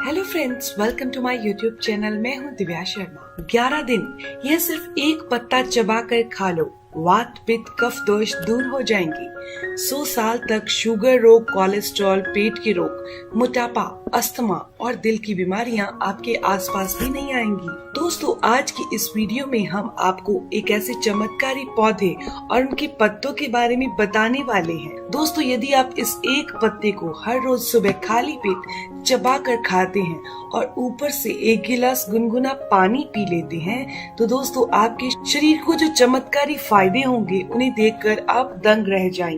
Hello friends, welcome to my YouTube channel. मैं हूं दिव्या शर्मा। 11 दिन यह सिर्फ एक पत्ता चबा कर खा लो, वात पित्त कफ दोष दूर हो जाएंगे। 100 साल तक शुगर रोग, कोलेस्ट्रॉल, पेट के रोग, मोटापा, अस्थमा और दिल की बीमारियां आपके आसपास भी नहीं आएंगी। दोस्तों, आज की इस वीडियो में हम आपको एक ऐसे चमत्कारी पौधे और उनके पत्तों के बारे में बताने वाले हैं। दोस्तों, यदि आप इस एक पत्ते को हर रोज सुबह खाली पेट चबा कर खाते हैं और ऊपर से 1 गिलास गुनगुना पानी पी लेते हैं, तो दोस्तों आपके शरीर को जो चमत्कारी फायदे होंगे उन्हें देखकर आप दंग रह जाएंगे।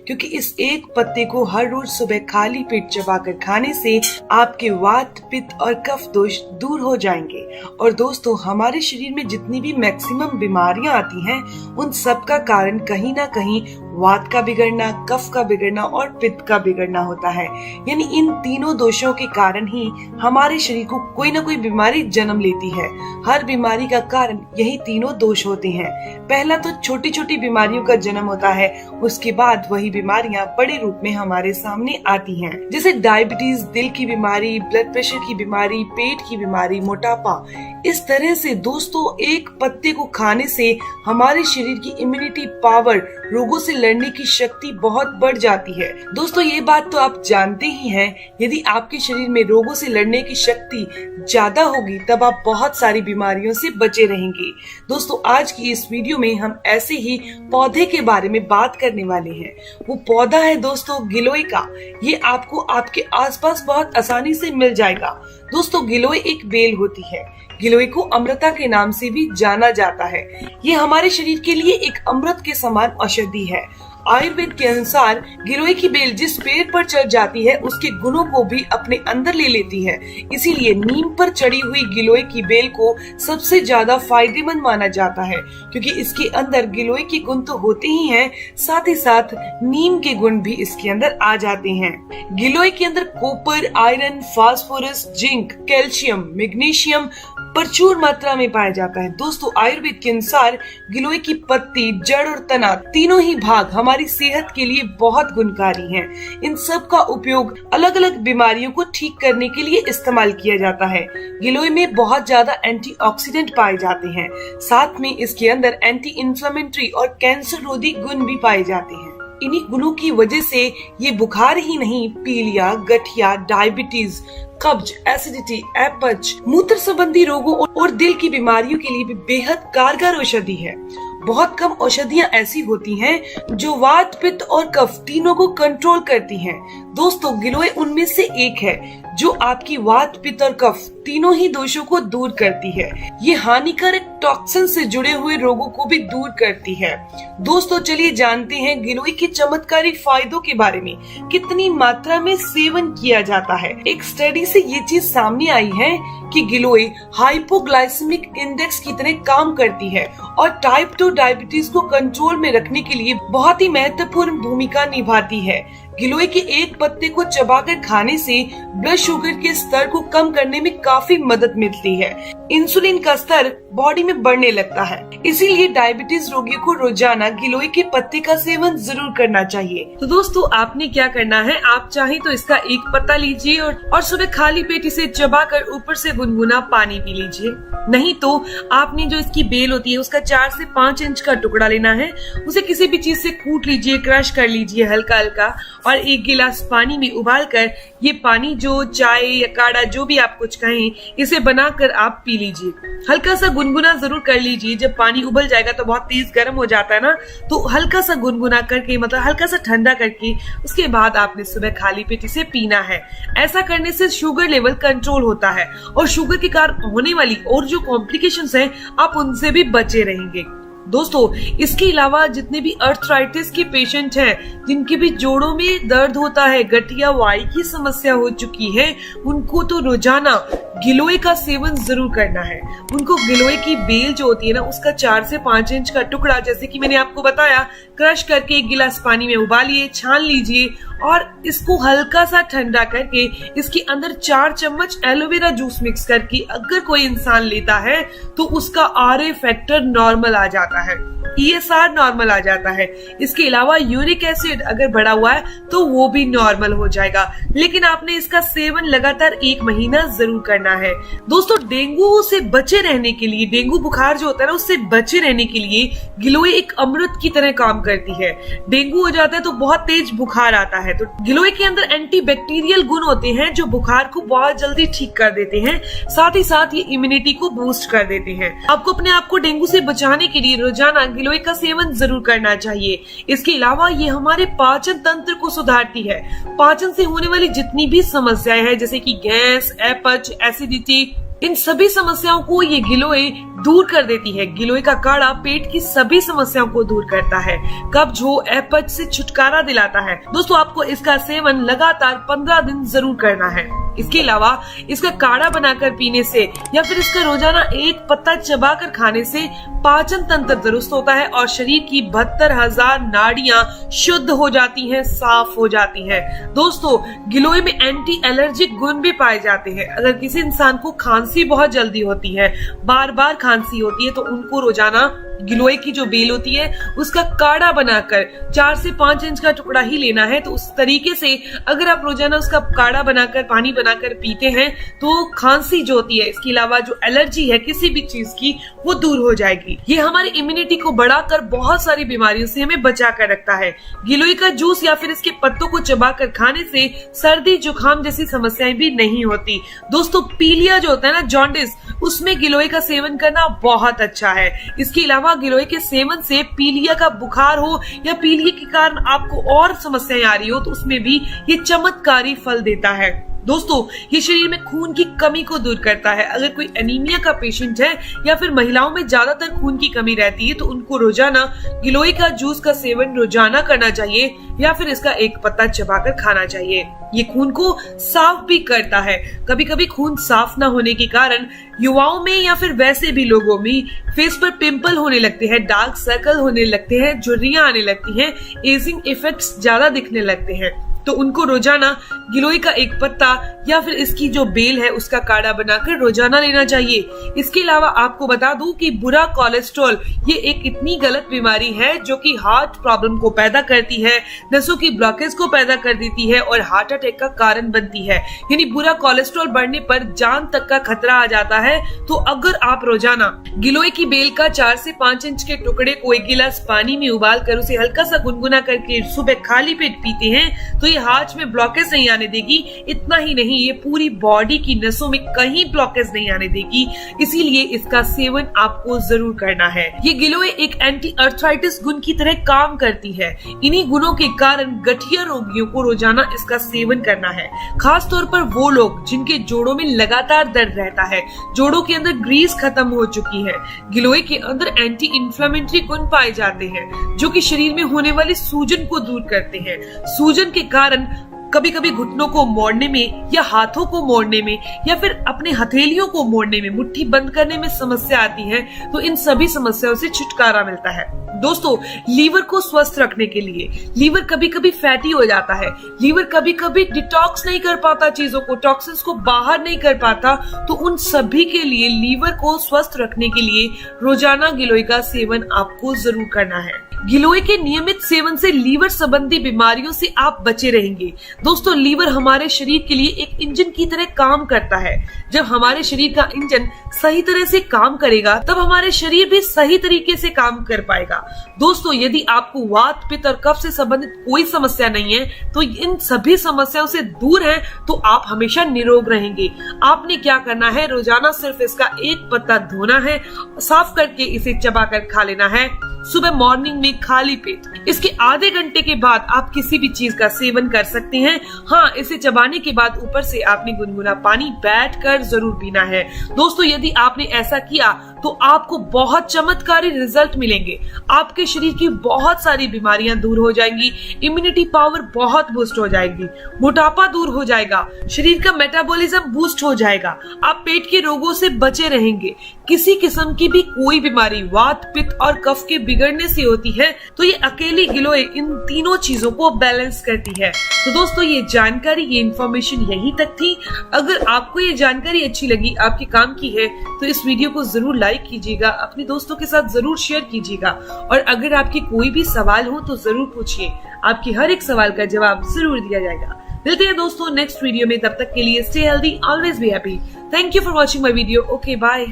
क्योंकि इस एक पत्ते को हर रोज सुबह खाली पेट चबाकर खाने से आपके वात, पित्त और कफ दोष दूर हो जाएंगे। और दोस्तों, हमारे शरीर में जितनी भी मैक्सिमम बीमारियां आती हैं, उन सब का कारण कहीं ना कहीं वात का बिगड़ना, कफ का बिगड़ना और पित्त का बिगड़ना होता है। यानी इन तीनों दोषों के कारण ही हमारे शरीर को कोई ना कोई बीमारी जन्म लेती है। हर बीमारी का कारण यही तीनों दोष होते हैं। पहला तो छोटी छोटी बीमारियों का जन्म होता है, उसके बाद वही बीमारियां बड़े रूप में हमारे सामने आती हैं, जैसे डायबिटीज, दिल की बीमारी, ब्लड प्रेशर की बीमारी, पेट की बीमारी, मोटापा। इस तरह से दोस्तों एक पत्ते को खाने से हमारे शरीर की इम्यूनिटी पावर, रोगों से लड़ने की शक्ति बहुत बढ़ जाती है। दोस्तों, ये बात तो आप जानते ही हैं, यदि आपके शरीर में रोगों से लड़ने की शक्ति ज्यादा होगी तब आप बहुत सारी बीमारियों से बचे रहेंगे। दोस्तों, आज की इस वीडियो में हम ऐसे ही पौधे के बारे में बात करने वाले हैं। वो पौधा है दोस्तों गिलोय का। ये आपको आपके आसपास बहुत आसानी से मिल जाएगा। दोस्तों, गिलोय एक बेल होती है। गिलोय को अमृता के नाम से भी जाना जाता है। ये हमारे शरीर के लिए एक अमृत के समान औषधि है। आयुर्वेद के अनुसार गिलोय की बेल जिस पेड़ पर चढ़ जाती है उसके गुणों को भी अपने अंदर ले लेती है। इसीलिए नीम पर चढ़ी हुई गिलोय की बेल को सबसे ज्यादा फायदेमंद माना जाता है, क्योंकि इसके अंदर गिलोय के गुण तो होते ही हैं, साथ ही साथ नीम के गुण भी इसके अंदर आ जाते हैं। गिलोय के अंदर copper, iron, phosphorus, zinc, calcium, magnesium प्रचुर मात्रा में पाया जाता है। दोस्तों, आयुर्वेद के अनुसार गिलोय की पत्ती, जड़ और तना तीनों ही भाग हमारी सेहत के लिए बहुत गुणकारी हैं। इन सब का उपयोग अलग अलग बीमारियों को ठीक करने के लिए इस्तेमाल किया जाता है। गिलोय में बहुत ज्यादा एंटीऑक्सीडेंट पाए जाते हैं, साथ में इसके अंदर एंटी इन्फ्लेमेटरी और कैंसर रोधी गुण भी पाए जाते हैं। इन्हीं गुणों की वजह से ये बुखार ही नहीं, पीलिया, गठिया, डायबिटीज, कब्ज, एसिडिटी, अपच, मूत्र संबंधी रोगों और दिल की बीमारियों के लिए भी बेहद कारगर औषधि है। बहुत कम औषधियां ऐसी होती हैं जो वात, पित्त और कफ तीनों को कंट्रोल करती हैं। दोस्तों, गिलोय उनमें से एक है जो आपकी वात, पित्त और कफ तीनों ही दोषों को दूर करती है। ये हानिकारक टॉक्सिन से जुड़े हुए रोगों को भी दूर करती है। दोस्तों, चलिए जानते हैं गिलोय के चमत्कारी फायदों के बारे में। कितनी मात्रा में सेवन किया जाता है। एक स्टडी से ये चीज सामने आई है कि गिलोय हाइपोग्लाइसेमिक इंडेक्स की तरह काम करती है और टाइप 2 डायबिटीज को कंट्रोल में रखने के लिए बहुत ही महत्वपूर्ण भूमिका निभाती है। गिलोय के एक पत्ते को चबाकर खाने से ब्लड शुगर के स्तर को कम करने में काफी मदद मिलती है। इंसुलिन का स्तर बॉडी में बढ़ने लगता है, इसीलिए डायबिटीज रोगियों को रोजाना गिलोय के पत्ते का सेवन जरूर करना चाहिए। तो दोस्तों, आपने क्या करना है, आप चाहे तो इसका एक पत्ता लीजिए और सुबह खाली पेट इसे चबाकर ऊपर से गुनगुना पानी पी लीजिए। नहीं तो आपने जो इसकी बेल होती है उसका 4 से 5 इंच का टुकड़ा लेना है। उसे किसी भी चीज से कूट लीजिए, क्रश कर लीजिए हल्का हल्का, और 1 गिलास पानी में उबाल कर ये पानी, जो चाय या काढ़ा जो भी आप कुछ कहें, इसे बनाकर आप पी लीजिए। हल्का सा गुनगुना जरूर कर लीजिए। जब पानी उबल जाएगा तो बहुत तेज गर्म हो जाता है ना, तो हल्का सा गुनगुना करके, मतलब हल्का सा ठंडा करके, उसके बाद आपने सुबह खाली पेट इसे पीना है। ऐसा करने से शुगर लेवल कंट्रोल होता है और शुगर के कारण होने वाली और जो कॉम्प्लिकेशंस हैं, आप उनसे भी बचे रहेंगे। दोस्तों, इसके अलावा जितने भी अर्थराइटिस के पेशेंट हैं, जिनके भी जोड़ों में दर्द होता है, गठिया वाई की समस्या हो चुकी है, उनको तो रोजाना गिलोय का सेवन जरूर करना है। उनको गिलोय की बेल जो होती है ना, उसका 4 से 5 इंच का टुकड़ा, जैसे कि मैंने आपको बताया, क्रश करके 1 गिलास पानी में उबालिए, छान लीजिए और इसको हल्का सा ठंडा करके इसके अंदर 4 चम्मच एलोवेरा जूस मिक्स करके अगर कोई इंसान लेता है तो उसका RA फैक्टर नॉर्मल आ जाता है, ESR नॉर्मल आ जाता है। इसके अलावा यूरिक एसिड अगर बढ़ा हुआ है तो वो भी नॉर्मल हो जाएगा। लेकिन आपने इसका सेवन लगातार 1 महीना जरूर करना है। दोस्तों, डेंगू से बचे रहने के लिए, डेंगू बुखार जो होता है ना, उससे बचे रहने के लिए गिलोय एक अमृत की तरह काम करती है। डेंगू हो जाता है तो बहुत तेज बुखार आता है, तो गिलोय के अंदर एंटीबैक्टीरियल गुण होते हैं जो बुखार को बहुत जल्दी ठीक कर देते हैं। साथ ही साथ ये इम्यूनिटी को बूस्ट कर देते हैं। आपको अपने आप को डेंगू से बचाने के लिए रोजाना गिलोय का सेवन जरूर करना चाहिए। इसके अलावा ये हमारे पाचन तंत्र को सुधारती है। पाचन से होने वाली जितनी भी समस्याएं हैं, जैसे कि गैस, अपच, एसिडिटी, इन सभी समस्याओं को ये गिलोय दूर कर देती है। गिलोय का काढ़ा पेट की सभी समस्याओं को दूर करता है, कब्ज हो, अपच से छुटकारा दिलाता है। दोस्तों, आपको इसका सेवन लगातार 15 दिन जरूर करना है। इसके अलावा इसका काढ़ा बनाकर पीने से या फिर इसका रोजाना 1 पत्ता चबाकर खाने से पाचन तंत्र दुरुस्त होता है और शरीर की 72,000 नाड़ियां शुद्ध हो जाती हैं, साफ हो जाती हैं। दोस्तों, गिलोय में एंटी एलर्जिक गुण भी पाए जाते हैं। अगर किसी इंसान को खांसी बहुत जल्दी होती है, बार बार खांसी होती है, तो उनको रोजाना गिलोय की जो बेल होती है उसका काढ़ा बनाकर 4 से 5 इंच का टुकड़ा ही लेना है। तो उस तरीके से अगर आप रोजाना उसका काढ़ा बनाकर, पानी बनाकर पीते हैं तो खांसी जो होती है, इसके अलावा जो एलर्जी है किसी भी चीज की, वो दूर हो जाएगी। ये हमारी इम्यूनिटी को बढ़ाकर बहुत सारी बीमारियों से हमें बचा कर रखता है। गिलोय का जूस या फिर इसके पत्तों को चबाकर खाने से सर्दी जुकाम जैसी समस्याएं भी नहीं होती। दोस्तों, पीलिया जो होता है ना, जॉन्डिस, उसमें गिलोय का सेवन करना बहुत अच्छा है। इसके अलावा गिलोय के सेवन से पीलिया का बुखार हो या पीलिया के कारण आपको और समस्याएं आ रही हो, तो उसमें भी ये चमत्कारी फल देता है। दोस्तों, ये शरीर में खून की कमी को दूर करता है। अगर कोई एनीमिया का पेशेंट है या फिर महिलाओं में ज्यादातर खून की कमी रहती है, तो उनको रोजाना गिलोय का जूस का सेवन रोजाना करना चाहिए या फिर इसका 1 पत्ता चबाकर खाना चाहिए। ये खून को साफ भी करता है। कभी कभी खून साफ ना होने के कारण युवाओं में या फिर वैसे भी लोगों में फेस पर पिंपल होने लगते हैं, डार्क सर्कल होने लगते हैं, झुर्रियां आने लगती हैं, एजिंग इफेक्ट्स ज्यादा दिखने लगते हैं। तो उनको रोजाना गिलोय का 1 पत्ता या फिर इसकी जो बेल है उसका काढ़ा बनाकर रोजाना लेना चाहिए। इसके अलावा आपको बता दूं कि बुरा कोलेस्ट्रॉल ये एक इतनी गलत बीमारी है जो कि हार्ट प्रॉब्लम को पैदा करती है, नसों की ब्लॉकेज को पैदा कर देती है और हार्ट अटैक का कारण बनती है। यानी बुरा कोलेस्ट्रॉल बढ़ने पर जान तक का खतरा आ जाता है। तो अगर आप रोजाना गिलोय की बेल का 4 से 5 इंच के टुकड़े को 1 गिलास पानी में उबाल कर उसे हल्का सा गुनगुना करके सुबह खाली पेट पीते हैं तो ये हार्ट में ब्लॉकेज नहीं आने देगी। इतना ही नहीं, ये पूरी बॉडी की नसों में कहीं ब्लॉकेज नहीं आने देगी। इसीलिए इसका सेवन आपको जरूर करना है। ये गिलोय एक एंटी अर्थराइटिस गुण की तरह काम करती है। इन्हीं गुणों के कारण गठिया रोगियों को रोजाना इसका सेवन करना है। खास तौर पर वो लोग जिनके जोड़ों में लगातार दर्द रहता है, जोड़ों के अंदर ग्रीस खत्म हो चुकी है। गिलोय के अंदर एंटी इंफ्लेमेटरी गुण पाए जाते हैं जो कि शरीर में होने वाली सूजन को दूर करते हैं। सूजन के कारण कभी कभी घुटनों को मोड़ने में या हाथों को मोड़ने में या फिर अपने हथेलियों को मोड़ने में, मुट्ठी बंद करने में समस्या आती है, तो इन सभी समस्याओं से छुटकारा मिलता है। दोस्तों, लीवर को स्वस्थ रखने के लिए, लीवर कभी कभी फैटी हो जाता है, लीवर कभी कभी डिटॉक्स नहीं कर पाता, चीजों को, टॉक्सिन्स को बाहर नहीं कर पाता, तो उन सभी के लिए लीवर को स्वस्थ रखने के लिए रोजाना गिलोय का सेवन आपको जरूर करना है। गिलोय के नियमित सेवन से लीवर संबंधी बीमारियों से आप बचे रहेंगे। दोस्तों, लीवर हमारे शरीर के लिए एक इंजन की तरह काम करता है। जब हमारे शरीर का इंजन सही तरह से काम करेगा तब हमारे शरीर भी सही तरीके से काम कर पाएगा। दोस्तों, यदि आपको वात, पित्त और कफ से संबंधित कोई समस्या नहीं है, तो इन सभी समस्याओं से दूर हैं, तो आप हमेशा निरोग रहेंगे। आपने क्या करना है, रोजाना सिर्फ इसका 1 पत्ता धोना है, साफ करके इसे चबाकर खा लेना है सुबह मॉर्निंग में खाली पेट। इसके आधे घंटे के बाद आप किसी भी चीज का सेवन कर सकते हैं। हाँ, इसे चबाने के बाद ऊपर से आपने गुनगुना पानी बैठकर जरूर पीना है। दोस्तों, यदि आपने ऐसा किया तो आपको बहुत चमत्कारी रिजल्ट मिलेंगे। आपके शरीर की बहुत सारी बीमारियां दूर हो जाएंगी, इम्यूनिटी पावर बहुत बूस्ट हो जाएगी, मोटापा दूर हो जाएगा, शरीर का मेटाबॉलिज्म बूस्ट हो जाएगा, आप पेट के रोगों से बचे रहेंगे। किसी किस्म की भी कोई बीमारी वात, पित्त और कफ के बिगड़ने से होती है तो ये अकेली गिलोय इन तीनों चीजों को बैलेंस करती है। तो दोस्तों ये जानकारी, ये इन्फॉर्मेशन यहीं तक थी। अगर आपको ये जानकारी अच्छी लगी, आपके काम की है, तो इस वीडियो को जरूर लाइक कीजिएगा, अपने दोस्तों के साथ जरूर शेयर कीजिएगा। और अगर आपकी कोई भी सवाल हो तो जरूर पूछिए, आपके हर एक सवाल का जवाब जरूर दिया जाएगा। मिलते हैं दोस्तों नेक्स्ट वीडियो में, तब तक के लिए stay healthy, always be happy. Thank you for watching my video. Okay bye.